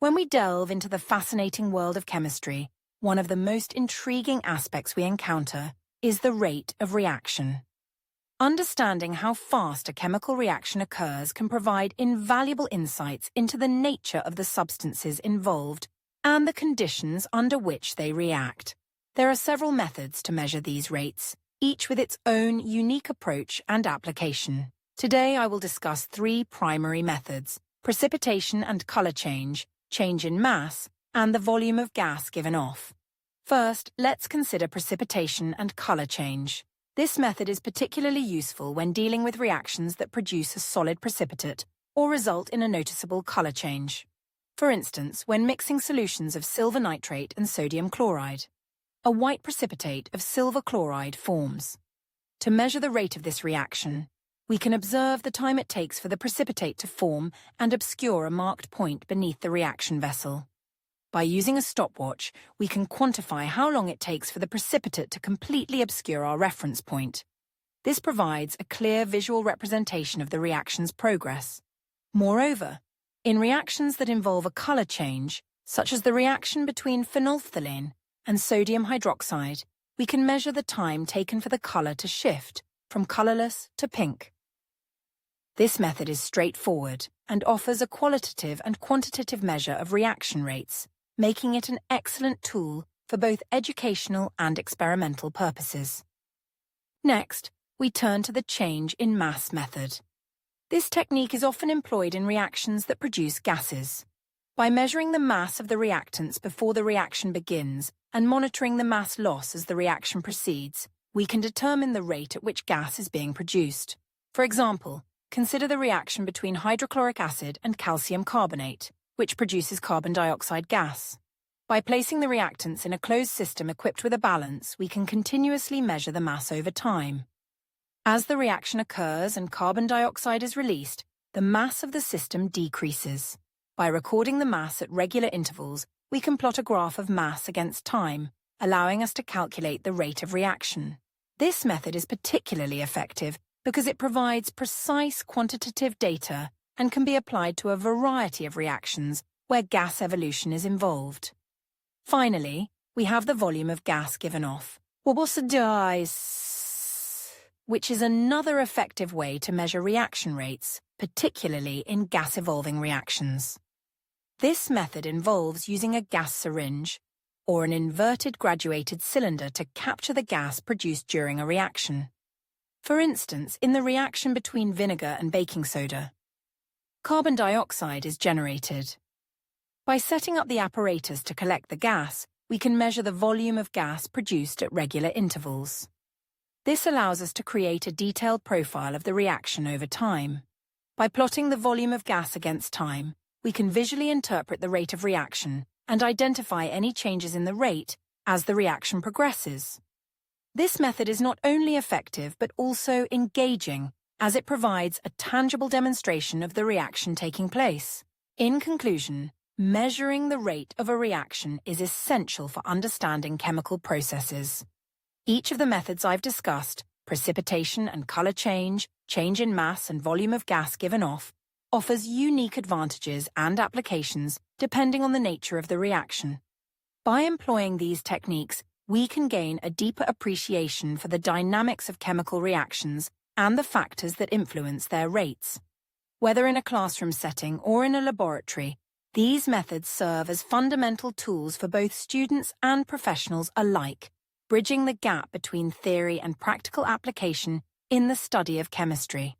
When we delve into the fascinating world of chemistry, one of the most intriguing aspects we encounter is the rate of reaction. Understanding how fast a chemical reaction occurs can provide invaluable insights into the nature of the substances involved and the conditions under which they react. There are several methods to measure these rates, each with its own unique approach and application. Today I will discuss three primary methods: precipitation and color change in mass, and the volume of gas given off. First, let's consider precipitation and color change. This method is particularly useful when dealing with reactions that produce a solid precipitate or result in a noticeable color change. For instance, when mixing solutions of silver nitrate and sodium chloride, a white precipitate of silver chloride forms. To measure the rate of this reaction, we can observe the time it takes for the precipitate to form and obscure a marked point beneath the reaction vessel. By using a stopwatch, we can quantify how long it takes for the precipitate to completely obscure our reference point. This provides a clear visual representation of the reaction's progress. Moreover, in reactions that involve a color change, such as the reaction between phenolphthalein and sodium hydroxide, we can measure the time taken for the color to shift from colorless to pink. This method is straightforward and offers a qualitative and quantitative measure of reaction rates, making it an excellent tool for both educational and experimental purposes. Next, we turn to the change in mass method. This technique is often employed in reactions that produce gases. By measuring the mass of the reactants before the reaction begins and monitoring the mass loss as the reaction proceeds, we can determine the rate at which gas is being produced. For example, consider the reaction between hydrochloric acid and calcium carbonate, which produces carbon dioxide gas. By placing the reactants in a closed system equipped with a balance, we can continuously measure the mass over time. As the reaction occurs and carbon dioxide is released, the mass of the system decreases. By recording the mass at regular intervals, we can plot a graph of mass against time, allowing us to calculate the rate of reaction. This method is particularly effective because it provides precise quantitative data and can be applied to a variety of reactions where gas evolution is involved. Finally, we have the volume of gas given off, which is another effective way to measure reaction rates, particularly in gas-evolving reactions. This method involves using a gas syringe or an inverted graduated cylinder to capture the gas produced during a reaction. For instance, in the reaction between vinegar and baking soda, carbon dioxide is generated. By setting up the apparatus to collect the gas, we can measure the volume of gas produced at regular intervals. This allows us to create a detailed profile of the reaction over time. By plotting the volume of gas against time, we can visually interpret the rate of reaction and identify any changes in the rate as the reaction progresses. This method is not only effective but also engaging, as it provides a tangible demonstration of the reaction taking place. In conclusion, measuring the rate of a reaction is essential for understanding chemical processes. Each of the methods I've discussed, precipitation and color change in mass and volume of gas given off, offers unique advantages and applications depending on the nature of the reaction. By employing these techniques, we can gain a deeper appreciation for the dynamics of chemical reactions and the factors that influence their rates. Whether in a classroom setting or in a laboratory, these methods serve as fundamental tools for both students and professionals alike, bridging the gap between theory and practical application in the study of chemistry.